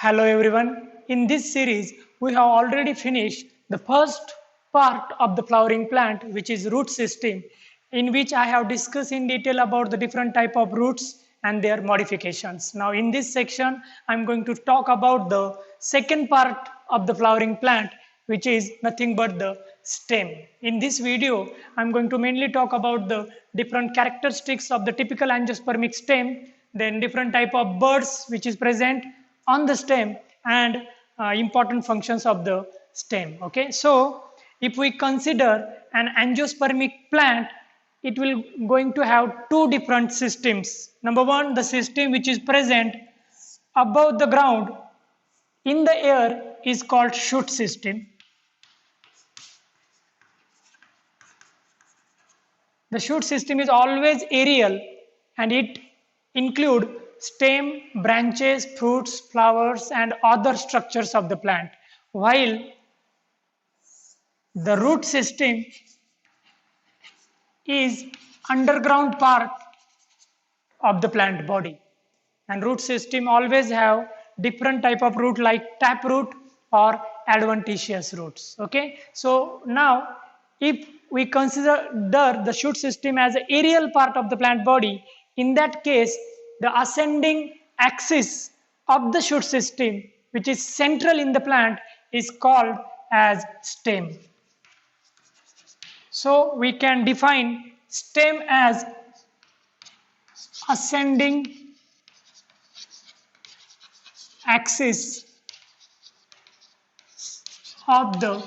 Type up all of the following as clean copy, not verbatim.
Hello everyone. In this series, we have already finished the first part of the flowering plant, which is root system, in which I have discussed in detail about the different type of roots and their modifications. Now in this section, I'm going to talk about the second part of the flowering plant, which is nothing but the stem. In this video, I'm going to mainly talk about the different characteristics of the typical angiospermic stem, then different type of buds which is present on the stem and important functions of the stem. Okay, so if we consider an angiospermic plant, it will going to have two different systems. Number one, the system which is present above the ground in the air is called shoot system. The shoot system is always aerial and it include stem, branches, fruits, flowers and other structures of the plant. While the root system is underground part of the plant body. And root system always have different type of root like tap root or adventitious roots. Okay, so now if we consider the shoot system as an aerial part of the plant body, in that case the ascending axis of the shoot system, which is central in the plant, is called as stem. So we can define stem as ascending axis of the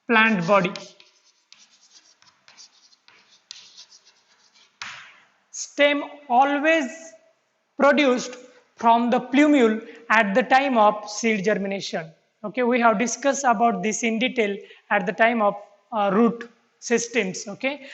plant body. Stem always produced from the plumule at the time of seed germination. Okay, we have discussed about this in detail at the time of root systems. Okay,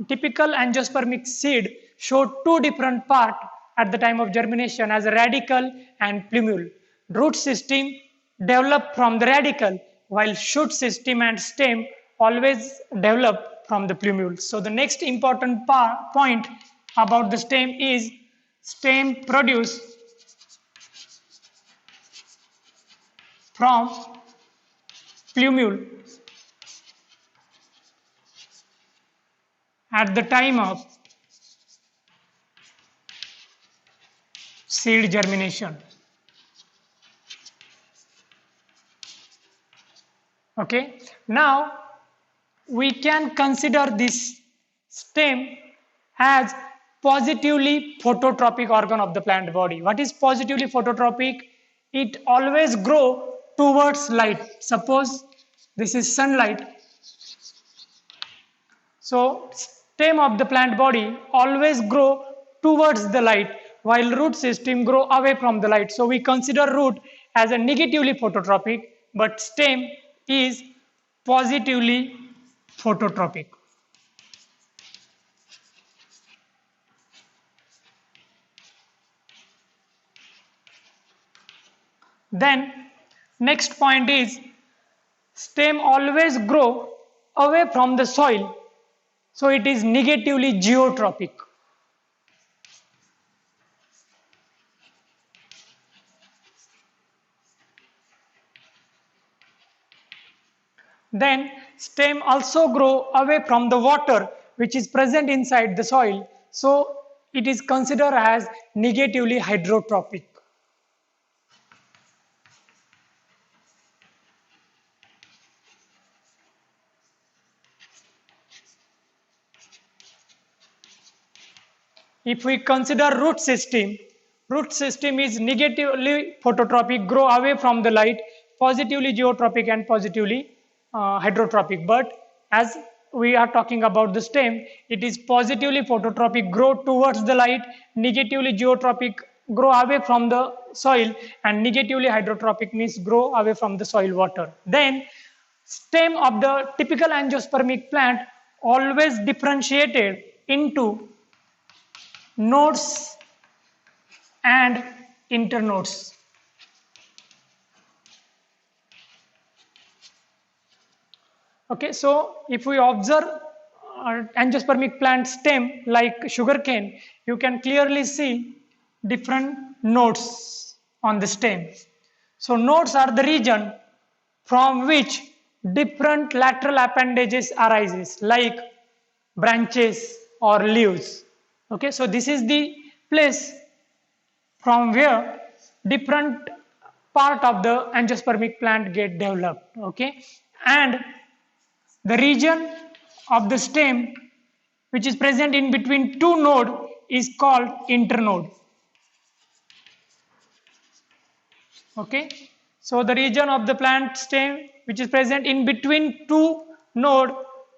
typical angiospermic seed show two different parts at the time of germination as a radicle and plumule. Root system develop from the radicle, while shoot system and stem always develop from the plumule. So the next important point about the stem is stem produce from plumule at the time of seed germination. Okay, now we can consider this stem as positively phototropic organ of the plant body. What is positively phototropic? It always grow towards light. Suppose this is sunlight. So stem of the plant body always grow towards the light, while root system grow away from the light. So we consider root as a negatively phototropic, but stem is positively phototropic. Then next point is stem always grow away from the soil, so it is negatively geotropic. Then stem also grow away from the water which is present inside the soil, so it is considered as negatively hydrotropic. If we consider root system is negatively phototropic, grow away from the light, positively geotropic and positively hydrotropic. But as we are talking about the stem, it is positively phototropic, grow towards the light, negatively geotropic, grow away from the soil, and negatively hydrotropic means grow away from the soil water. Then stem of the typical angiospermic plant always differentiated into nodes and internodes. Okay, so if we observe angiospermic plant stem like sugarcane, you can clearly see different nodes. on the stem. So nodes are the region from which different lateral appendages arises, like branches or leaves. Okay, so this is the place from where different part of the angiospermic plant get developed. Okay, and the region of the stem which is present in between two nodes is called internode. Okay, so the region of the plant stem which is present in between two node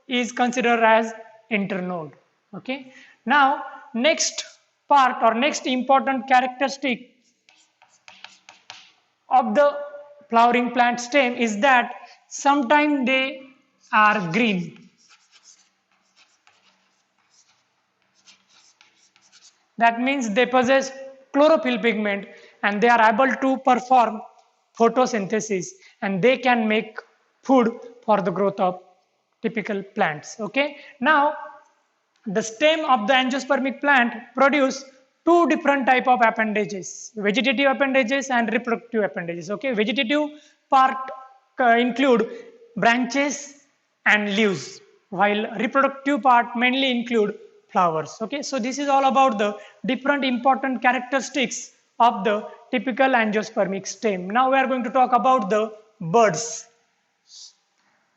is considered as internode. Okay, now next part or next important characteristic of the flowering plant stem is that sometimes they are green. That means they possess chlorophyll pigment and they are able to perform photosynthesis and they can make food for the growth of typical plants. Okay. Now the stem of the angiospermic plant produce two different type of appendages, vegetative appendages and reproductive appendages. Okay. Vegetative part include branches and leaves, while reproductive part mainly include flowers. Okay, so this is all about the different important characteristics of the typical angiospermic stem. Now we are going to talk about the buds.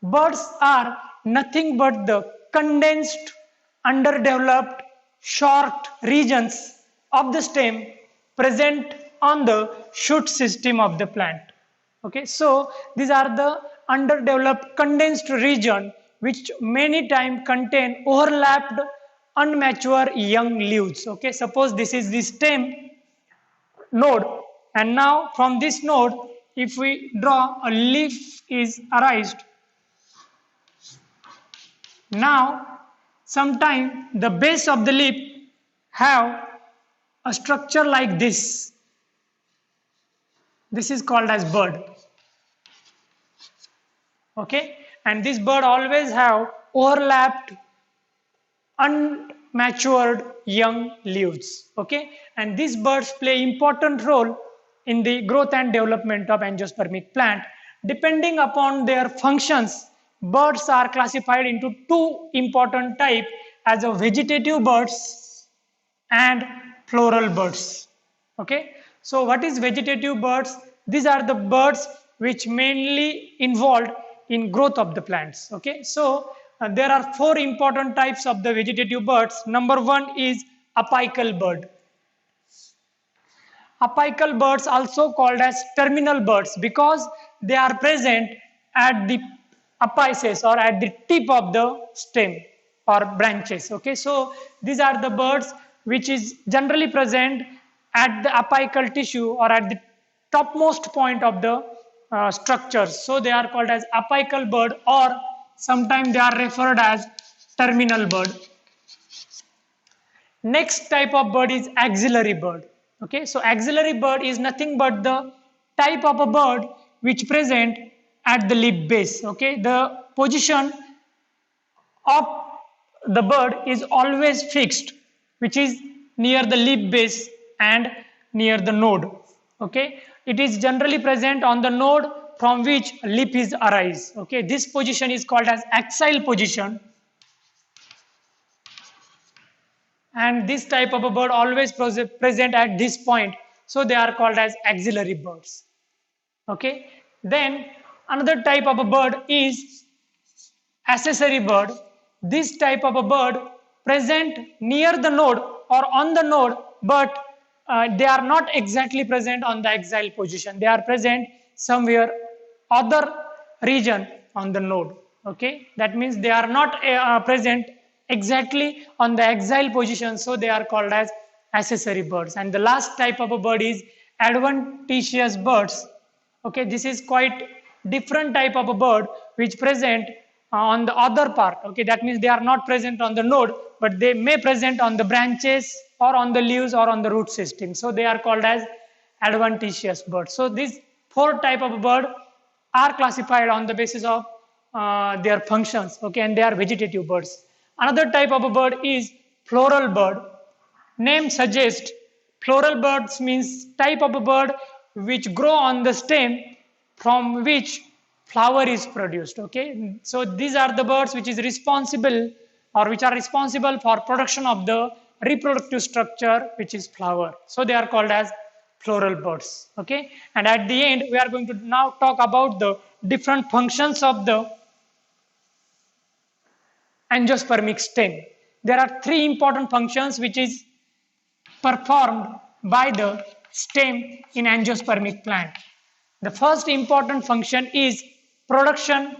Buds are nothing but the condensed, underdeveloped, short regions of the stem present on the shoot system of the plant. Okay, so these are the underdeveloped condensed region which many times contain overlapped unmature young leaves. Okay, suppose this is the stem node and now from this node if we draw a leaf is arised. Now sometime the base of the leaf have a structure like this. This is called as bud. Okay, and this bud always have overlapped unmatured young leaves. Okay, and these buds play important role in the growth and development of angiospermic plant. Depending upon their functions, buds are classified into two important types as a vegetative buds and floral buds. Okay, so what is vegetative buds? These are the buds which mainly involved in growth of the plants. Okay, so there are four important types of the vegetative buds. Number one is apical bud. Apical buds also called as terminal buds because they are present at the apices or at the tip of the stem or branches. Okay, so these are the buds which is generally present at the apical tissue or at the topmost point of the structures. So they are called as apical bud or sometimes they are referred as terminal bud. Next type of bud is axillary bud. Okay, so axillary bud is nothing but the type of a bud which present at the leaf base. Okay, the position of the bud is always fixed, which is near the leaf base and near the node. Okay, it is generally present on the node from which leaf is arise. Okay, this position is called as axile position. And this type of a bud always present at this point, so they are called as axillary buds. Okay, then another type of a bud is accessory bud. This type of a bud present near the node or on the node, but they are not exactly present on the axile position. They are present somewhere other region on the node. Okay, that means they are not present exactly on the axile position, so they are called as accessory buds. And the last type of a bud is adventitious buds. Okay, this is quite different type of a bud which present on the other part. Okay, that means they are not present on the node, but they may present on the branches or on the leaves or on the root system. So they are called as adventitious buds. So these four type of bud are classified on the basis of their functions. Okay, and they are vegetative buds. Another type of a bud is floral bud. Name suggests floral buds means type of a bud which grow on the stem from which flower is produced. Okay, so these are the birds which is responsible or which are responsible for production of the reproductive structure which is flower. So they are called as floral birds. Okay, and at the end we are going to now talk about the different functions of the angiospermic stem. There are three important functions which is performed by the stem in angiospermic plant. The first important function is production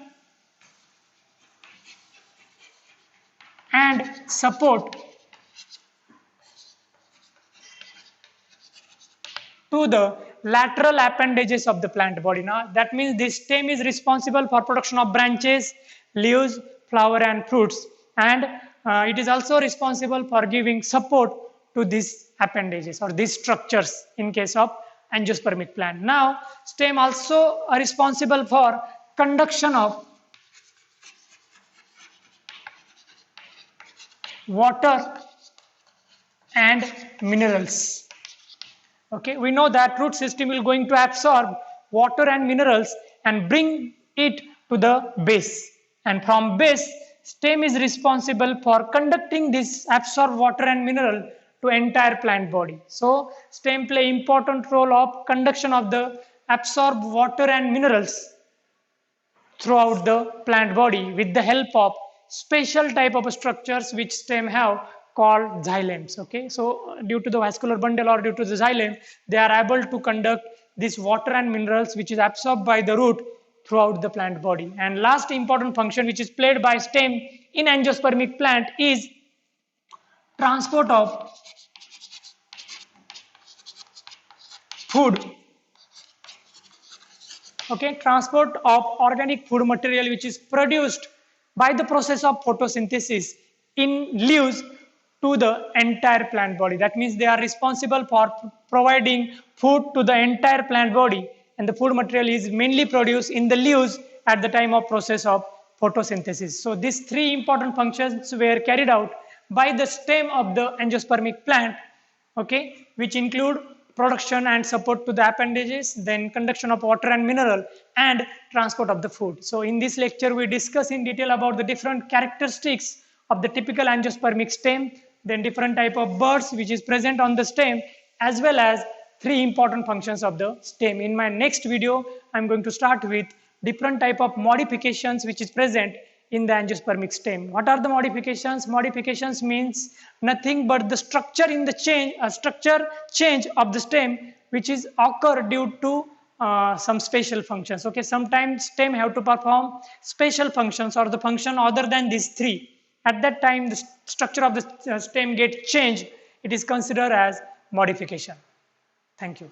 and support to the lateral appendages of the plant body. Now, that means this stem is responsible for production of branches, leaves, flower and fruits, and it is also responsible for giving support to these appendages or these structures in case of angiospermic plant. Now, stem also are responsible for conduction of water and minerals. Okay, we know that root system is going to absorb water and minerals and bring it to the base, and from base stem is responsible for conducting this absorbed water and mineral to entire plant body. So stem play important role of conduction of the absorbed water and minerals throughout the plant body with the help of special type of structures which stem have called xylems. Okay, so due to the vascular bundle or due to the xylem, they are able to conduct this water and minerals which is absorbed by the root throughout the plant body. And last important function which is played by stem in angiospermic plant is transport of food. Okay, transport of organic food material which is produced by the process of photosynthesis in leaves to the entire plant body. That means they are responsible for providing food to the entire plant body, and the food material is mainly produced in the leaves at the time of process of photosynthesis. So these three important functions were carried out by the stem of the angiospermic plant, okay, which include production and support to the appendages, then conduction of water and mineral, and transport of the food. So in this lecture we discuss in detail about the different characteristics of the typical angiospermic stem, then different type of birds which is present on the stem, as well as three important functions of the stem. In my next video I am going to start with different type of modifications which is present in the angiospermic stem. What are the modifications? Modifications means nothing but the structure in the structure change of the stem which is occur due to some special functions. Okay, sometimes stem have to perform special functions or the function other than these three. At that time the structure of the stem get changed. It is considered as modification. Thank you.